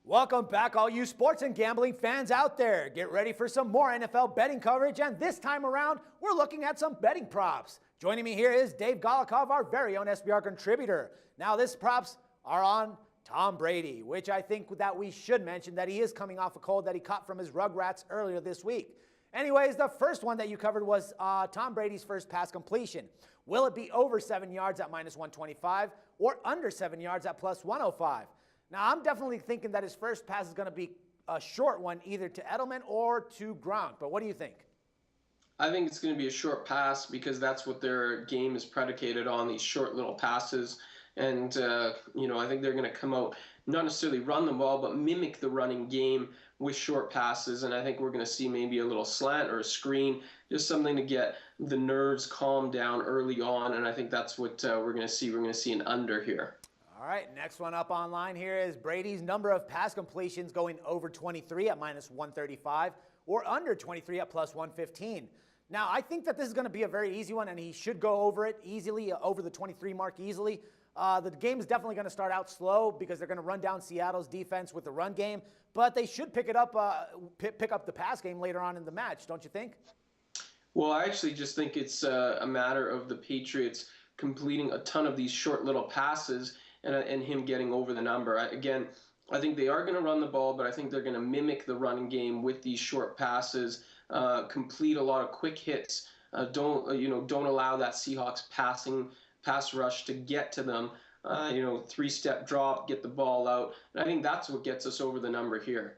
Welcome back, all you sports and gambling fans out there. Get ready for some more NFL betting coverage, and this time around, we're looking at some betting props. Joining me here is Dave Golikov, our very own SBR contributor. Now, this props are on Tom Brady, which I think that we should mention that he is coming off a cold that he caught from his Rugrats earlier this week. Anyways, the first one that you covered was Tom Brady's first pass completion. Will it be over 7 yards at minus 125 or under 7 yards at plus 105? Now, I'm definitely thinking that his first pass is going to be a short one, either to Edelman or to Gronk. But what do you think? I think it's going to be a short pass because that's what their game is predicated on, these short little passes. And, I think they're going to come out, not necessarily run the ball, but mimic the running game with short passes. And I think we're going to see maybe a little slant or a screen, just something to get the nerves calmed down early on. And I think that's what we're going to see. We're going to see an under here. All right, next one up online here is Brady's number of pass completions going over 23 at minus 135 or under 23 at plus 115. Now, I think that this is going to be a very easy one, and he should go over it easily, over the 23 mark easily. The game is definitely going to start out slow because they're going to run down Seattle's defense with the run game, but they should pick up the pass game later on in the match, don't you think? Well, I actually just think it's a matter of the Patriots completing a ton of these short little passes and him getting over the number. I think they are going to run the ball, but I think they're going to mimic the running game with these short passes, complete a lot of quick hits. Don't allow that Seahawks pass rush to get to them. Three-step drop, get the ball out. And I think that's what gets us over the number here.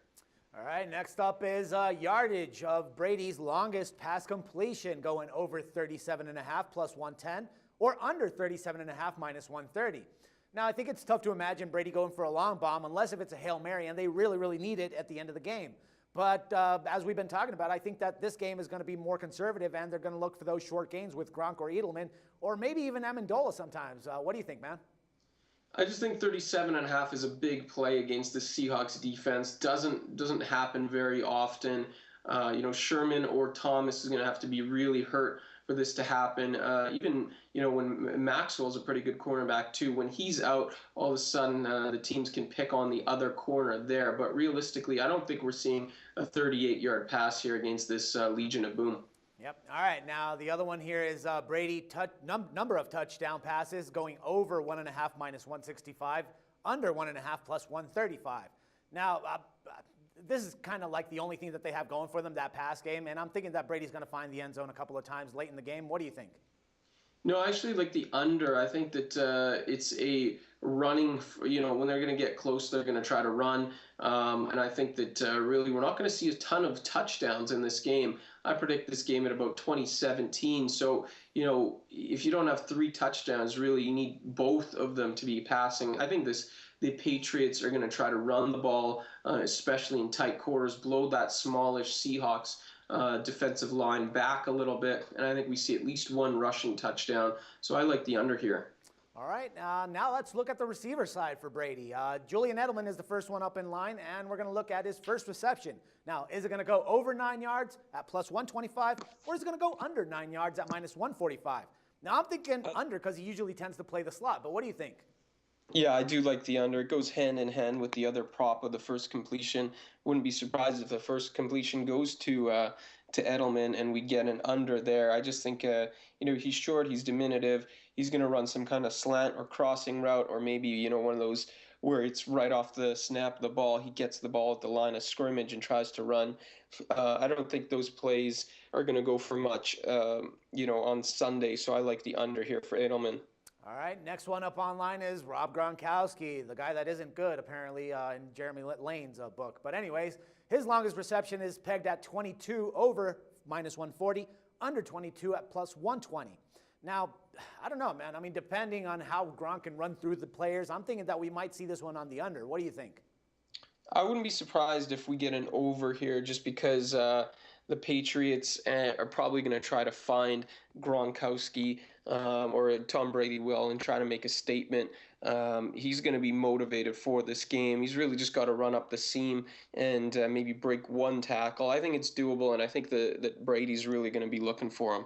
All right, next up is yardage of Brady's longest pass completion, going over 37.5 plus 110 or under 37.5 minus 130. Now, I think it's tough to imagine Brady going for a long bomb unless if it's a Hail Mary and they really, really need it at the end of the game. But as we've been talking about, I think that this game is going to be more conservative and they're going to look for those short gains with Gronk or Edelman or maybe even Amendola sometimes. What do you think, man? I just think 37.5 is a big play against the Seahawks defense. Doesn't happen very often. Sherman or Thomas is going to have to be really hurt for this to happen. When Maxwell's a pretty good cornerback too, when he's out, all of a sudden the teams can pick on the other corner there. But realistically, I don't think we're seeing a 38-yard pass here against this Legion of Boom. Yep. All right. Now, the other one here is Brady number of touchdown passes going over 1.5 minus 165, under 1.5 plus 135. Now, this is kind of like the only thing that they have going for them, that pass game. And I'm thinking that Brady's going to find the end zone a couple of times late in the game. What do you think? No, I actually like the under. I think that it's a running, when they're going to get close, they're going to try to run. And I think that really we're not going to see a ton of touchdowns in this game. I predict this game at about 2017. So, if you don't have 3 touchdowns, really you need both of them to be passing. I think the Patriots are going to try to run the ball, especially in tight quarters, blow that smallish Seahawks defensive line back a little bit, and I think we see at least one rushing touchdown. So I like the under here. All right, now let's look at the receiver side for Brady. Julian Edelman is the first one up in line, and we're going to look at his first reception. Now, is it going to go over 9 yards at plus 125, or is it going to go under 9 yards at minus 145? Now, I'm thinking under because he usually tends to play the slot, but what do you think? Yeah, I do like the under. It goes hand in hand with the other prop of the first completion. Wouldn't be surprised if the first completion goes to Edelman and we get an under there. I just think, he's short, he's diminutive. He's going to run some kind of slant or crossing route or maybe, one of those where it's right off the snap of the ball. He gets the ball at the line of scrimmage and tries to run. I don't think those plays are going to go for much, on Sunday. So I like the under here for Edelman. All right, next one up online is Rob Gronkowski, the guy that isn't good, apparently, in Jeremy Lane's book. But anyways, his longest reception is pegged at 22 over minus 140, under 22 at plus 120. Now, I don't know, man. I mean, depending on how Gronk can run through the players, I'm thinking that we might see this one on the under. What do you think? I wouldn't be surprised if we get an over here just because the Patriots are probably going to try to find Gronkowski or Tom Brady will and try to make a statement. He's going to be motivated for this game. He's really just got to run up the seam and maybe break one tackle. I think it's doable, and I think that Brady's really going to be looking for him.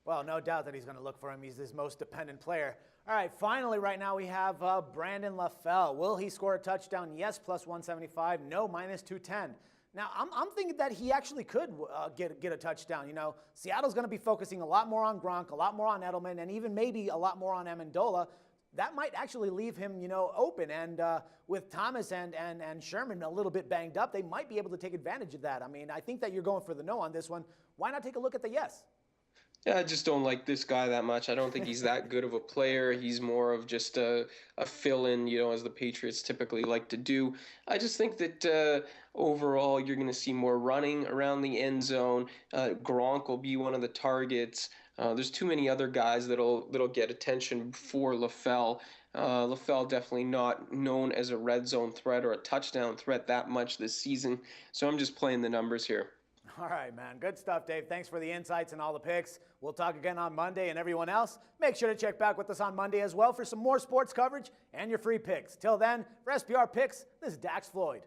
Well, no doubt that he's going to look for him. He's his most dependent player. All right, finally, right now we have Brandon LaFell. Will he score a touchdown? Yes, plus 175. No, minus 210. Now, I'm thinking that he actually could get a touchdown. You know, Seattle's going to be focusing a lot more on Gronk, a lot more on Edelman, and even maybe a lot more on Amendola. That might actually leave him, you know, open. And with Thomas and Sherman a little bit banged up, they might be able to take advantage of that. I mean, I think that you're going for the no on this one. Why not take a look at the yes? Yeah, I just don't like this guy that much. I don't think he's that good of a player. He's more of just a fill-in, you know, as the Patriots typically like to do. I just think that overall you're going to see more running around the end zone. Gronk will be one of the targets. There's too many other guys that'll get attention for LaFell. LaFell definitely not known as a red zone threat or a touchdown threat that much this season. So I'm just playing the numbers here. All right, man. Good stuff, Dave. Thanks for the insights and all the picks. We'll talk again on Monday, and everyone else, make sure to check back with us on Monday as well for some more sports coverage and your free picks. Till then, for SBR Picks, this is Dax Floyd.